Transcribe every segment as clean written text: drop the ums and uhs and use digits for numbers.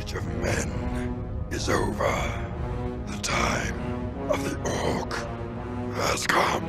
age of men is over. The time of the Orc has come.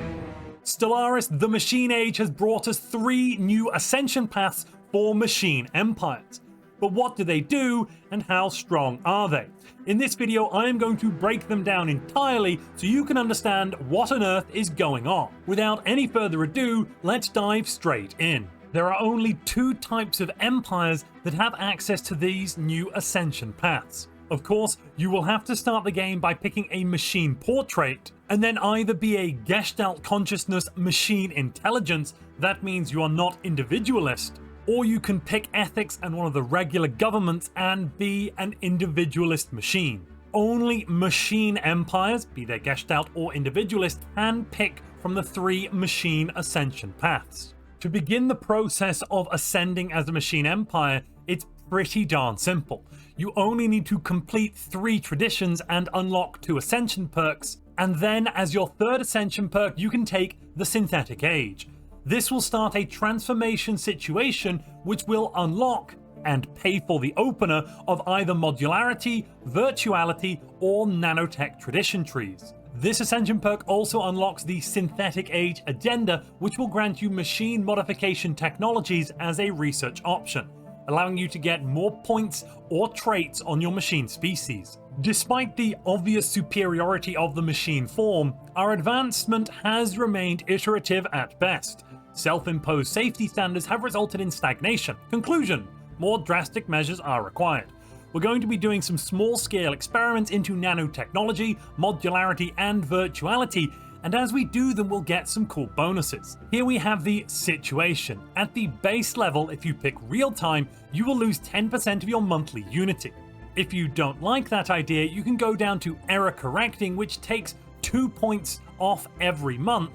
Stellaris, the Machine Age, has brought us 3 new Ascension paths for machine empires. But what do they do, and how strong are they? In this video, I am going to break them down entirely so you can understand what on earth is going on. Without any further ado, let's dive straight in. There are only 2 types of empires that have access to these new Ascension paths. Of course, you will have to start the game by picking a machine portrait, and then either be a Gestalt consciousness machine intelligence, that means you are not individualist, or you can pick ethics and one of the regular governments and be an individualist machine. Only machine empires, be they Gestalt or individualist, can pick from the 3 machine ascension paths. To begin the process of ascending as a machine empire, it's pretty darn simple. You only need to complete 3 traditions and unlock 2 ascension perks, and then as your 3rd ascension perk you can take the synthetic age. This will start a transformation situation which will unlock and pay for the opener of either Modularity, Virtuality, or Nanotech tradition trees. This Ascension perk also unlocks the Synthetic Age agenda, which will grant you machine modification technologies as a research option, allowing you to get more points or traits on your machine species. Despite the obvious superiority of the machine form, our advancement has remained iterative at best. Self-imposed safety standards have resulted in stagnation. Conclusion: more drastic measures are required. We're going to be doing some small-scale experiments into nanotechnology, modularity, and virtuality, and as we do them we'll get some cool bonuses. Here we have the situation. At the base level, if you pick real time, you will lose 10% of your monthly unity. If you don't like that idea, you can go down to error correcting, which takes 2 points off every month.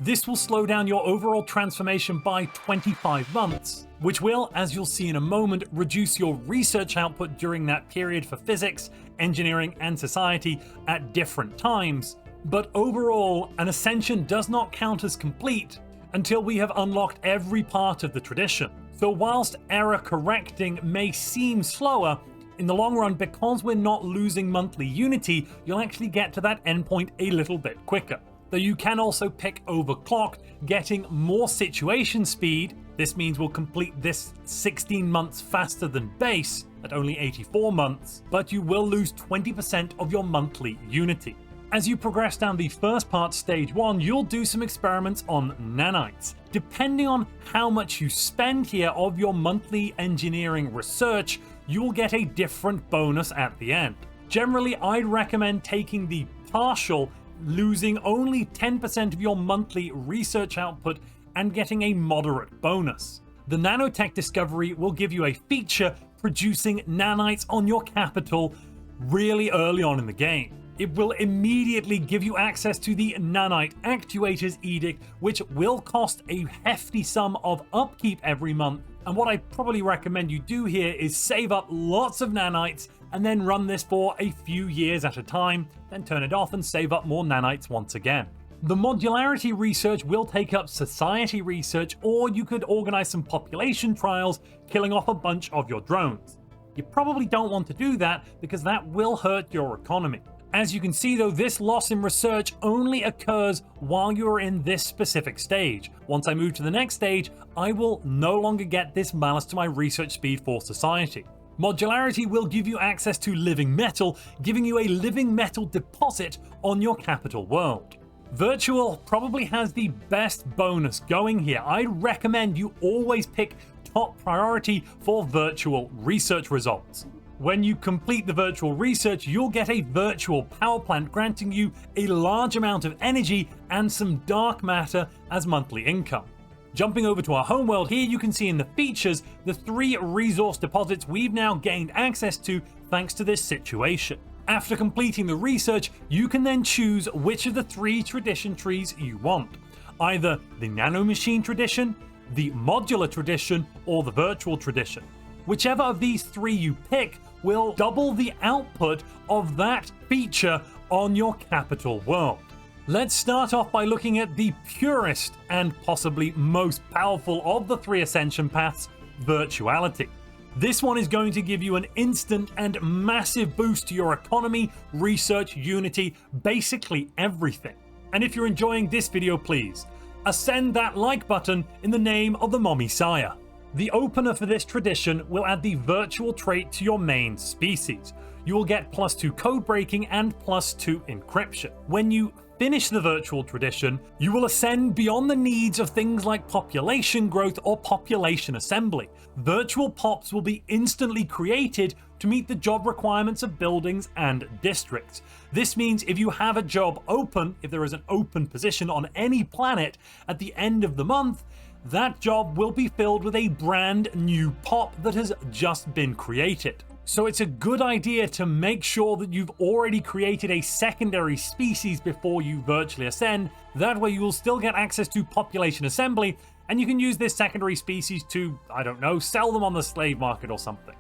This will slow down your overall transformation by 25 months, which will, as you'll see in a moment, reduce your research output during that period for physics, engineering, and society at different times. But overall, an ascension does not count as complete until we have unlocked every part of the tradition. So whilst error correcting may seem slower, in the long run, because we're not losing monthly unity, you'll actually get to that endpoint a little bit quicker. Though you can also pick overclocked, getting more situation speed. This means we'll complete this 16 months faster than base at only 84 months, but you will lose 20% of your monthly unity. As you progress down the first part, stage 1, you'll do some experiments on nanites. Depending on how much you spend here of your monthly engineering research, you will get a different bonus at the end. Generally, I'd recommend taking the partial, losing only 10% of your monthly research output and getting a moderate bonus. The nanotech discovery will give you a feature producing nanites on your capital really early on in the game. It will immediately give you access to the Nanite Actuators Edict, which will cost a hefty sum of upkeep every month. And what I probably recommend you do here is save up lots of nanites and then run this for a few years at a time, then turn it off and save up more nanites once again. The modularity research will take up society research, or you could organize some population trials, killing off a bunch of your drones. You probably don't want to do that because that will hurt your economy. As you can see though, this loss in research only occurs while you are in this specific stage. Once I move to the next stage, I will no longer get this malus to my research speed for society. Modularity will give you access to living metal, giving you a living metal deposit on your capital world. Virtual probably has the best bonus going here. I'd recommend you always pick top priority for virtual research results. When you complete the virtual research, you'll get a virtual power plant granting you a large amount of energy and some dark matter as monthly income. Jumping over to our homeworld, here you can see in the features the 3 resource deposits we've now gained access to thanks to this situation. After completing the research, you can then choose which of the 3 tradition trees you want. Either the nanomachine tradition, the modular tradition, or the virtual tradition. Whichever of these 3 you pick will double the output of that feature on your capital world. Let's start off by looking at the purest and possibly most powerful of the 3 ascension paths, Virtuality. This one is going to give you an instant and massive boost to your economy, research, unity, basically everything. And if you're enjoying this video, please ascend that like button in the name of the Mommy Sire. The opener for this tradition will add the virtual trait to your main species. You will get +2 code breaking and +2 encryption. When you finish the virtual tradition, you will ascend beyond the needs of things like population growth or population assembly. Virtual pops will be instantly created to meet the job requirements of buildings and districts. This means if you have a job open, if there is an open position on any planet at the end of the month, that job will be filled with a brand new pop that has just been created. So it's a good idea to make sure that you've already created a secondary species before you virtually ascend. That way you will still get access to population assembly, and you can use this secondary species to, I don't know, sell them on the slave market or something.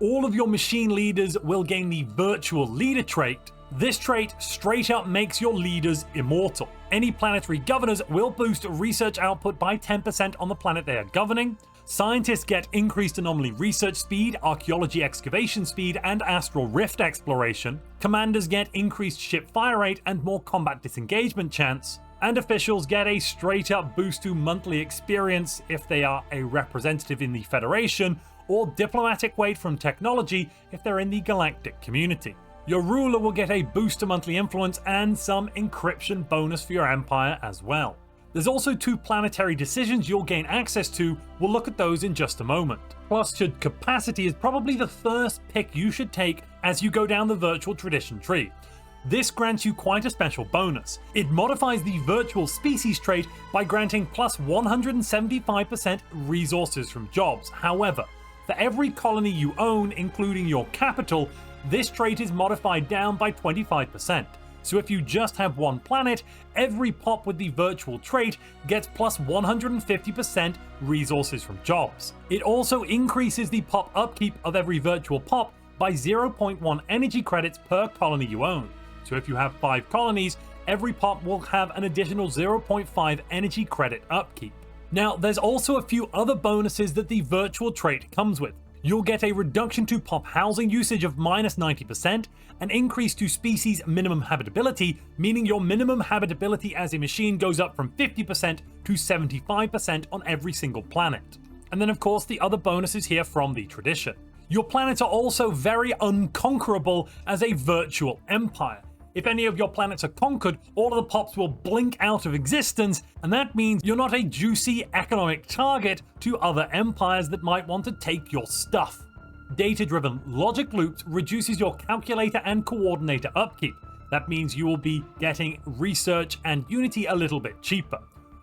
All of your machine leaders will gain the virtual leader trait. This trait straight up makes your leaders immortal. Any planetary governors will boost research output by 10% on the planet they are governing. Scientists get increased anomaly research speed, archaeology excavation speed, and astral rift exploration. Commanders get increased ship fire rate and more combat disengagement chance. And officials get a straight up boost to monthly experience if they are a representative in the Federation, or diplomatic weight from technology if they're in the galactic community. Your ruler will get a boost to monthly influence and some encryption bonus for your empire as well. There's also 2 planetary decisions you'll gain access to. We'll look at those in just a moment. Clustered capacity is probably the first pick you should take as you go down the virtual tradition tree. This grants you quite a special bonus. It modifies the virtual species trait by granting plus 175% resources from jobs. However, for every colony you own, including your capital, this trait is modified down by 25%. So if you just have one planet, every pop with the virtual trait gets plus 150% resources from jobs. It also increases the pop upkeep of every virtual pop by 0.1 energy credits per colony you own. So if you have 5 colonies, every pop will have an additional 0.5 energy credit upkeep. Now, there's also a few other bonuses that the virtual trait comes with. You'll get a reduction to pop housing usage of -90%, an increase to species minimum habitability, meaning your minimum habitability as a machine goes up from 50% to 75% on every single planet. And then of course the other bonuses here from the tradition. Your planets are also very unconquerable as a virtual empire. If any of your planets are conquered, all of the pops will blink out of existence, and that means you're not a juicy economic target to other empires that might want to take your stuff. Data-driven logic loops reduces your calculator and coordinator upkeep. That means you will be getting research and unity a little bit cheaper.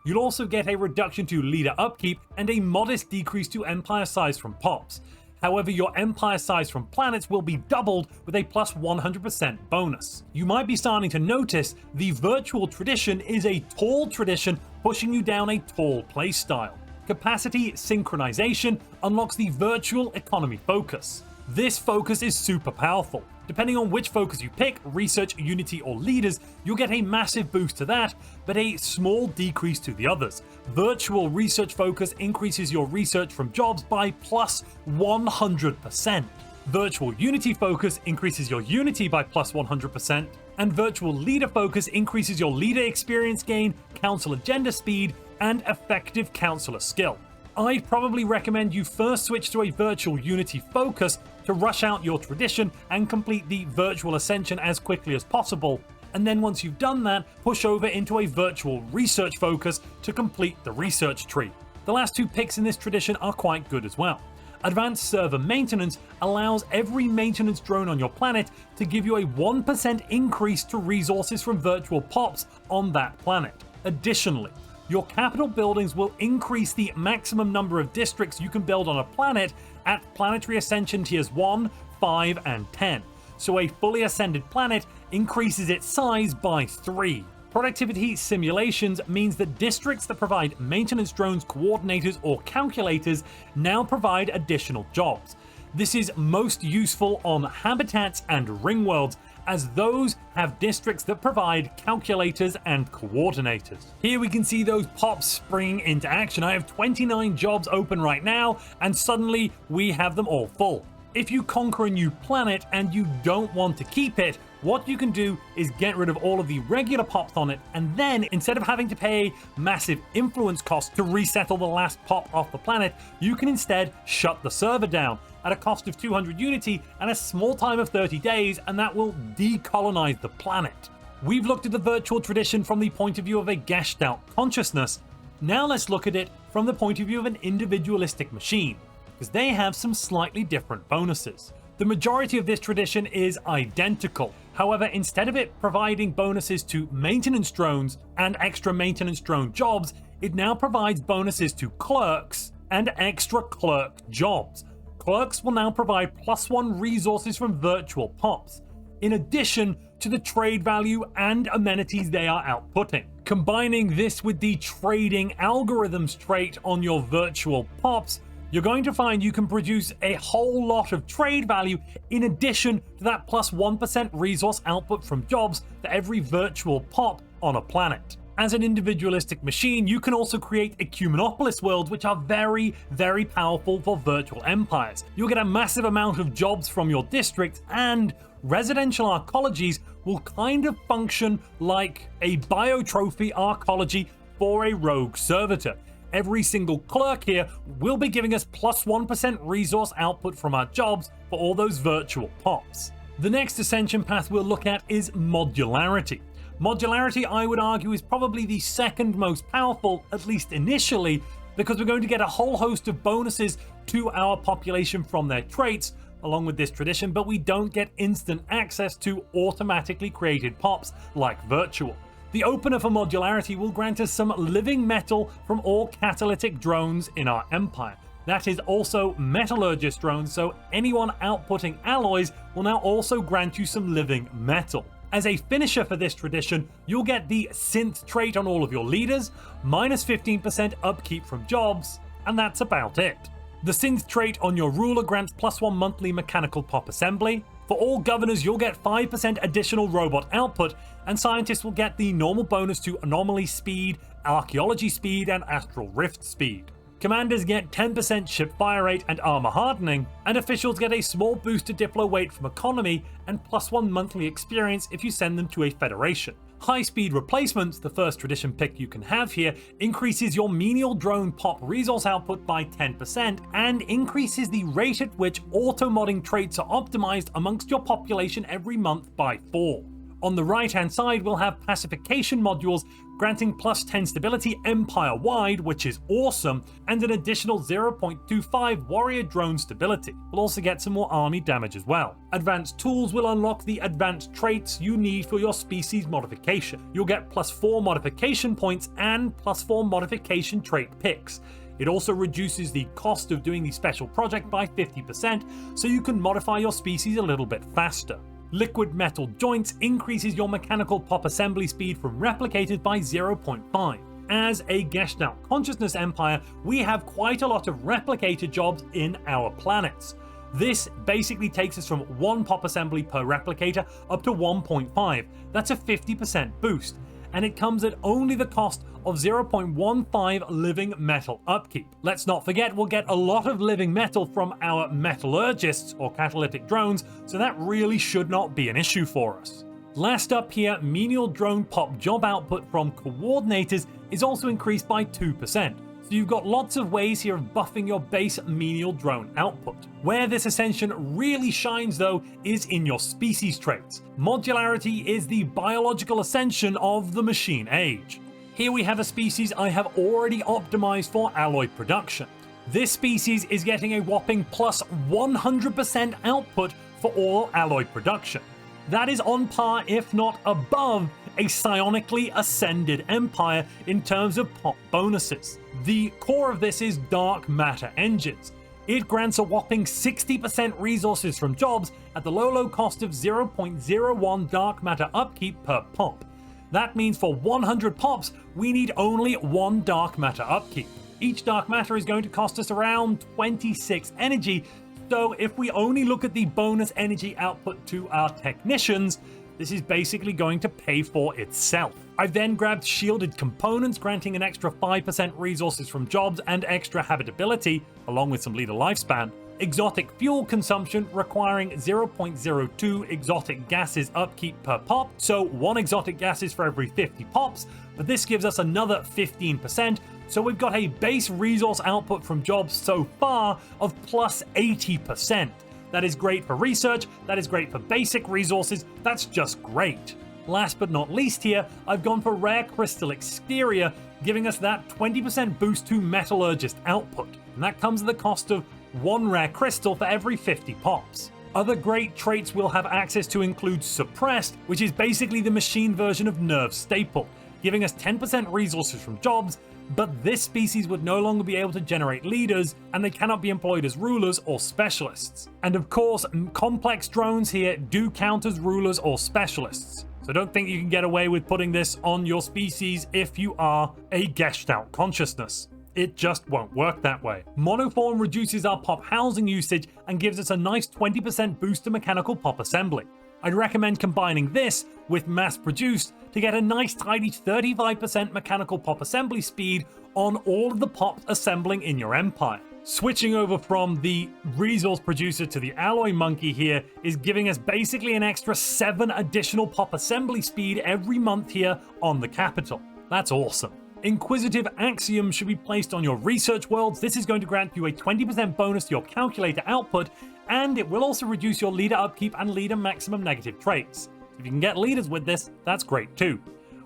You'll also get a reduction to leader upkeep and a modest decrease to empire size from pops. However, your empire size from planets will be doubled with a plus 100% bonus. You might be starting to notice the virtual tradition is a tall tradition, pushing you down a tall playstyle. Capacity synchronization unlocks the virtual economy focus. This focus is super powerful. Depending on which focus you pick, research, unity, or leaders, you'll get a massive boost to that, but a small decrease to the others. Virtual research focus increases your research from jobs by plus 100%. Virtual unity focus increases your unity by plus 100%, and virtual leader focus increases your leader experience gain, council agenda speed, and effective councilor skill. I'd probably recommend you first switch to a virtual unity focus to rush out your tradition and complete the virtual ascension as quickly as possible, and then once you've done that, push over into a virtual research focus to complete the research tree. The last 2 picks in this tradition are quite good as well. Advanced server maintenance allows every maintenance drone on your planet to give you a 1% increase to resources from virtual pops on that planet. Additionally, your capital buildings will increase the maximum number of districts you can build on a planet at Planetary Ascension tiers 1, 5, and 10. So a fully ascended planet increases its size by 3. Productivity simulations means that districts that provide maintenance drones, coordinators, or calculators now provide additional jobs. This is most useful on habitats and ring worlds, as those have districts that provide calculators and coordinators. Here we can see those pops spring into action. I have 29 jobs open right now, and suddenly we have them all full. If you conquer a new planet and you don't want to keep it, what you can do is get rid of all of the regular pops on it, and then instead of having to pay massive influence costs to resettle the last pop off the planet, you can instead shut the server down at a cost of 200 Unity and a small time of 30 days, and that will decolonize the planet. We've looked at the virtual tradition from the point of view of a Gestalt consciousness. Now let's look at it from the point of view of an individualistic machine, because they have some slightly different bonuses. The majority of this tradition is identical. However, instead of it providing bonuses to maintenance drones and extra maintenance drone jobs, it now provides bonuses to clerks and extra clerk jobs. Clerks will now provide +1 resources from virtual pops, in addition to the trade value and amenities they are outputting. Combining this with the trading algorithms trait on your virtual pops, you're going to find you can produce a whole lot of trade value in addition to that +1% resource output from jobs for every virtual pop on a planet. As an individualistic machine, you can also create ecumenopolis worlds, which are very, very powerful for virtual empires. You'll get a massive amount of jobs from your district, and residential arcologies will kind of function like a biotrophy arcology for a rogue servitor. Every single clerk here will be giving us +1% resource output from our jobs for all those virtual pops. The next ascension path we'll look at is modularity. Modularity, I would argue, is probably the second most powerful, at least initially, because we're going to get a whole host of bonuses to our population from their traits, along with this tradition, but we don't get instant access to automatically created pops like virtual. The opener for modularity will grant us some living metal from all catalytic drones in our empire. That is also metallurgist drones, so anyone outputting alloys will now also grant you some living metal. As a finisher for this tradition, you'll get the synth trait on all of your leaders, -15% upkeep from jobs, and that's about it. The synth trait on your ruler grants +1 monthly mechanical pop assembly. For all governors, you'll get 5% additional robot output, and scientists will get the normal bonus to anomaly speed, archaeology speed, and astral rift speed. Commanders get 10% ship fire rate and armor hardening, and officials get a small boost to diplo weight from economy and +1 monthly experience if you send them to a federation. High-speed replacements, the first tradition pick you can have here, increases your menial drone pop resource output by 10% and increases the rate at which auto-modding traits are optimized amongst your population every month by 4. On the right-hand side, we'll have pacification modules granting +10 stability empire-wide, which is awesome, and an additional 0.25 warrior drone stability. We'll also get some more army damage as well. Advanced tools will unlock the advanced traits you need for your species modification. You'll get +4 modification points and +4 modification trait picks. It also reduces the cost of doing the special project by 50%, so you can modify your species a little bit faster. Liquid metal joints increases your mechanical pop assembly speed from replicators by 0.5. As a Gestalt consciousness empire, we have quite a lot of replicator jobs in our planets. This basically takes us from 1 pop assembly per replicator up to 1.5. That's a 50% boost, and it comes at only the cost of 0.15 living metal upkeep. Let's not forget, we'll get a lot of living metal from our metallurgists or catalytic drones, so that really should not be an issue for us. Last up here, menial drone pop job output from coordinators is also increased by 2%. So you've got lots of ways here of buffing your base menial drone output. Where this ascension really shines though is in your species traits. Modularity is the biological ascension of the machine age. Here we have a species I have already optimized for alloy production. This species is getting a whopping +100% output for all alloy production. That is on par, if not above, a psionically ascended empire in terms of pop bonuses. The core of this is dark matter engines. It grants a whopping 60% resources from jobs at the low cost of 0.01 dark matter upkeep per pop. That means for 100 pops, we need only 1 dark matter upkeep. Each dark matter is going to cost us around 26 energy, so if we only look at the bonus energy output to our technicians, This is basically going to pay for itself. I've then grabbed shielded components, granting an extra 5% resources from jobs and extra habitability, along with some leader lifespan. Exotic fuel consumption, requiring 0.02 exotic gases upkeep per pop, so 1 exotic gases for every 50 pops, but this gives us another 15%, so we've got a base resource output from jobs so far of plus 80%. That is great for research, that is great for basic resources, that's just great. Last but not least here, I've gone for rare crystal exterior, giving us that 20% boost to metallurgist output, and that comes at the cost of 1 rare crystal for every 50 pops. Other great traits we'll have access to include Suppressed, which is basically the machine version of Nerve Staple, giving us 10% resources from jobs, but this species would no longer be able to generate leaders, and they cannot be employed as rulers or specialists. And of course, complex drones here do count as rulers or specialists, so don't think you can get away with putting this on your species if you are a Gestalt consciousness. It just won't work that way. Monoform reduces our pop housing usage and gives us a nice 20% boost to mechanical pop assembly. I'd recommend combining this with mass produced to get a nice tidy 35% mechanical pop assembly speed on all of the pops assembling in your empire. Switching over from the resource producer to the alloy monkey here is giving us basically an extra 7 additional pop assembly speed every month here on the capital. That's awesome. Inquisitive Axiom should be placed on your research worlds. This is going to grant you a 20% bonus to your calculator output, and it will also reduce your leader upkeep and leader maximum negative traits. If you can get leaders with this, that's great too.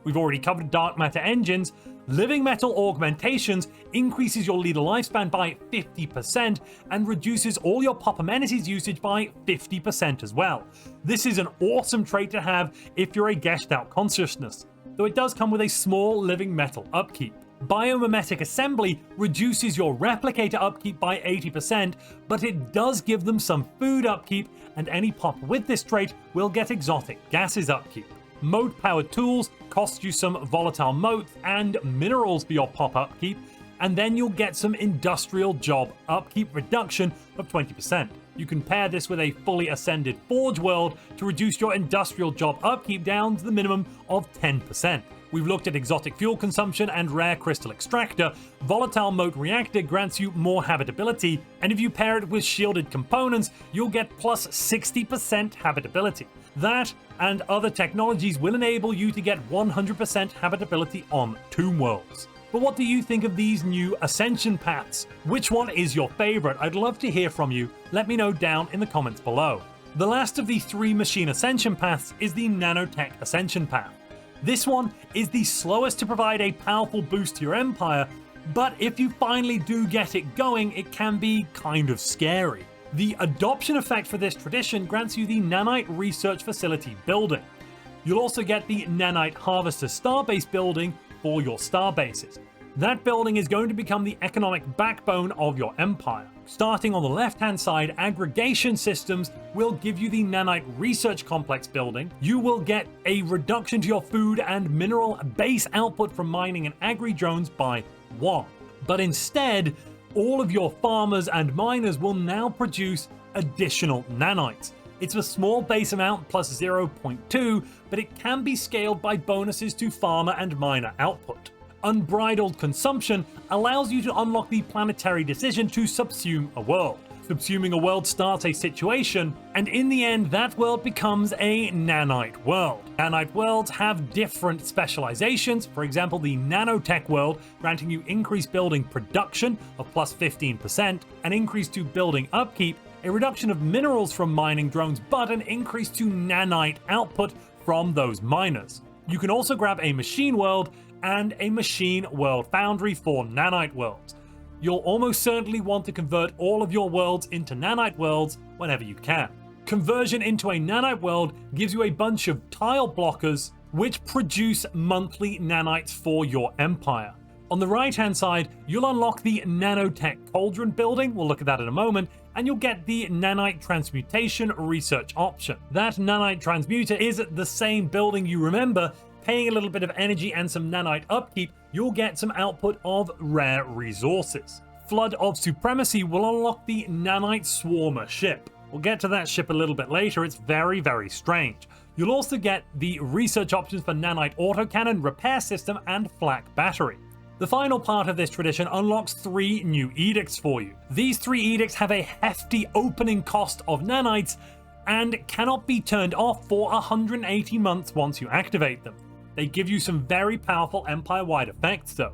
We've already covered dark matter engines. Living metal augmentations increases your leader lifespan by 50% and reduces all your pop amenities usage by 50% as well. This is an awesome trait to have if you're a Gestalt consciousness, though it does come with a small living metal upkeep. Biomimetic assembly reduces your replicator upkeep by 80%, but it does give them some food upkeep, and any pop with this trait will get exotic gases upkeep. Mote powered tools cost you some volatile motes and minerals for your pop upkeep, and then you'll get some industrial job upkeep reduction of 20%. You can pair this with a fully ascended Forge world to reduce your industrial job upkeep down to the minimum of 10%. We've looked at exotic fuel consumption and rare crystal extractor. Volatile mote reactor grants you more habitability, and if you pair it with shielded components, you'll get plus 60% habitability. That and other technologies will enable you to get 100% habitability on Tomb Worlds. But what do you think of these new Ascension paths? Which one is your favorite? I'd love to hear from you. Let me know down in the comments below. The last of the 3 machine Ascension paths is the Nanotech Ascension path. This one is the slowest to provide a powerful boost to your empire, but if you finally do get it going, it can be kind of scary. The adoption effect for this tradition grants you the Nanite Research Facility building. You'll also get the Nanite Harvester Starbase building for your starbases. That building is going to become the economic backbone of your empire. Starting on the left-hand side, aggregation systems will give you the Nanite Research Complex building. You will get a reduction to your food and mineral base output from mining and agri drones by 1. But instead, all of your farmers and miners will now produce additional nanites. It's a small base amount plus 0.2, but it can be scaled by bonuses to farmer and miner output. Unbridled consumption allows you to unlock the planetary decision to subsume a world. Subsuming a world starts a situation, and in the end that world becomes a nanite world. Nanite worlds have different specializations, for example the nanotech world granting you increased building production of plus 15%, an increase to building upkeep, a reduction of minerals from mining drones, but an increase to nanite output from those miners. You can also grab a machine world and a machine world foundry for nanite worlds. You'll almost certainly want to convert all of your worlds into nanite worlds whenever you can. Conversion into a nanite world gives you a bunch of tile blockers which produce monthly nanites for your empire. On the right hand side, you'll unlock the nanotech cauldron building, we'll look at that in a moment, and you'll get the nanite transmutation research option. That nanite transmuter is the same building you remember. Paying a little bit of energy and some nanite upkeep, you'll get some output of rare resources. Flood of Supremacy will unlock the Nanite Swarmer ship. We'll get to that ship a little bit later, it's very, very strange. You'll also get the research options for nanite autocannon, repair system, and flak battery. The final part of this tradition unlocks 3 new edicts for you. These 3 edicts have a hefty opening cost of nanites and cannot be turned off for 180 months once you activate them. They give you some very powerful Empire-wide effects though.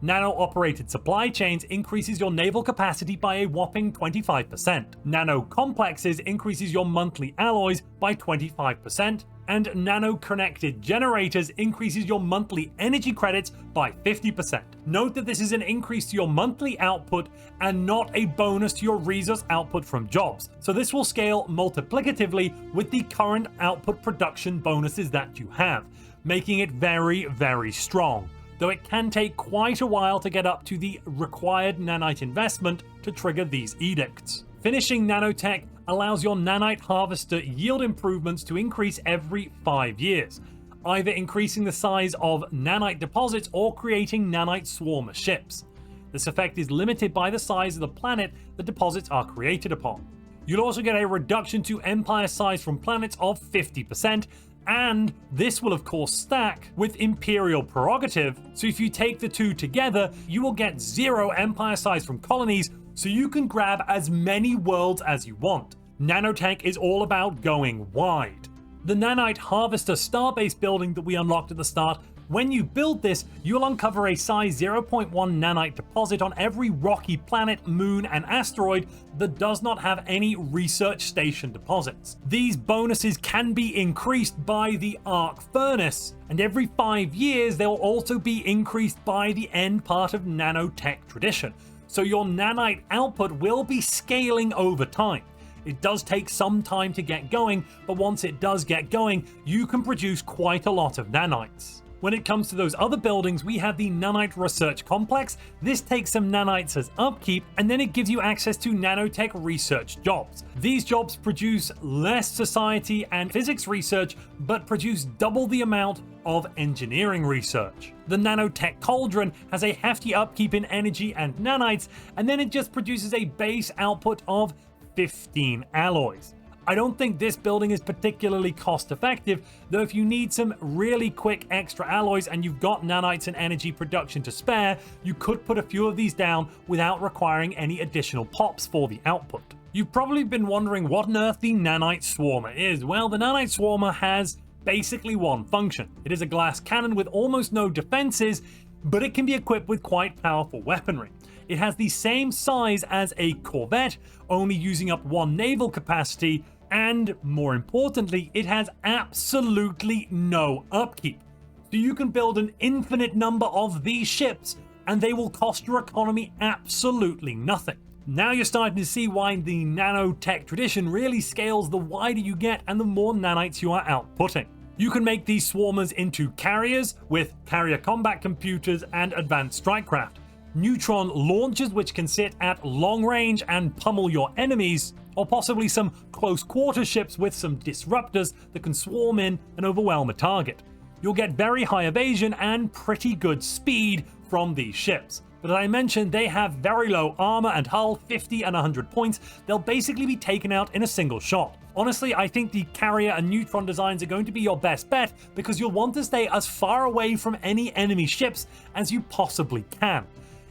Nano-operated supply chains increases your naval capacity by a whopping 25%. Nano-complexes increases your monthly alloys by 25%. And nano-connected generators increases your monthly energy credits by 50%. Note that this is an increase to your monthly output and not a bonus to your resource output from jobs. So this will scale multiplicatively with the current output production bonuses that you have, making it very, very strong. Though it can take quite a while to get up to the required nanite investment to trigger these edicts. Finishing nanotech allows your nanite harvester yield improvements to increase every 5 years, either increasing the size of nanite deposits or creating nanite swarmer ships. This effect is limited by the size of the planet the deposits are created upon. You'll also get a reduction to empire size from planets of 50%, and this will of course stack with Imperial Prerogative, so if you take the two together, you will get 0 empire size from colonies, so you can grab as many worlds as you want. Nanotech is all about going wide. The Nanite Harvester Starbase building that we unlocked at the start, when you build this, you'll uncover a size 0.1 nanite deposit on every rocky planet, moon, and asteroid that does not have any research station deposits. These bonuses can be increased by the arc furnace, and every 5 years they will also be increased by the end part of nanotech tradition. So your nanite output will be scaling over time. It does take some time to get going, but once it does get going, you can produce quite a lot of nanites. When it comes to those other buildings, we have the Nanite Research Complex. This takes some nanites as upkeep, and then it gives you access to nanotech research jobs. These jobs produce less society and physics research, but produce double the amount of engineering research. The Nanotech Cauldron has a hefty upkeep in energy and nanites, and then it just produces a base output of 15 alloys. I don't think this building is particularly cost effective, though if you need some really quick extra alloys and you've got nanites and energy production to spare, you could put a few of these down without requiring any additional pops for the output. You've probably been wondering what on earth the Nanite Swarmer is. Well, the Nanite Swarmer has basically one function. It is a glass cannon with almost no defenses, but it can be equipped with quite powerful weaponry. It has the same size as a corvette, only using up 1 naval capacity, and more importantly, it has absolutely no upkeep. So you can build an infinite number of these ships, and they will cost your economy absolutely nothing. Now you're starting to see why the nanotech tradition really scales the wider you get and the more nanites you are outputting. You can make these swarmers into carriers with carrier combat computers and advanced strikecraft, neutron launchers which can sit at long range and pummel your enemies, or possibly some close quarter ships with some disruptors that can swarm in and overwhelm a target. You'll get very high evasion and pretty good speed from these ships. But as I mentioned, they have very low armor and hull, 50 and 100 points. They'll basically be taken out in a single shot. Honestly, I think the carrier and neutron designs are going to be your best bet because you'll want to stay as far away from any enemy ships as you possibly can.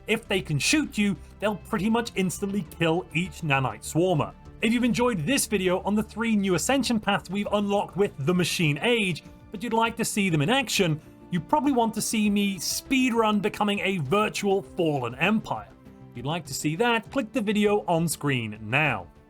If they can shoot you, they'll pretty much instantly kill each nanite swarmer. If you've enjoyed this video on the 3 new Ascension paths we've unlocked with the Machine Age, but you'd like to see them in action, you probably want to see me speedrun becoming a virtual Fallen Empire. If you'd like to see that, click the video on screen now.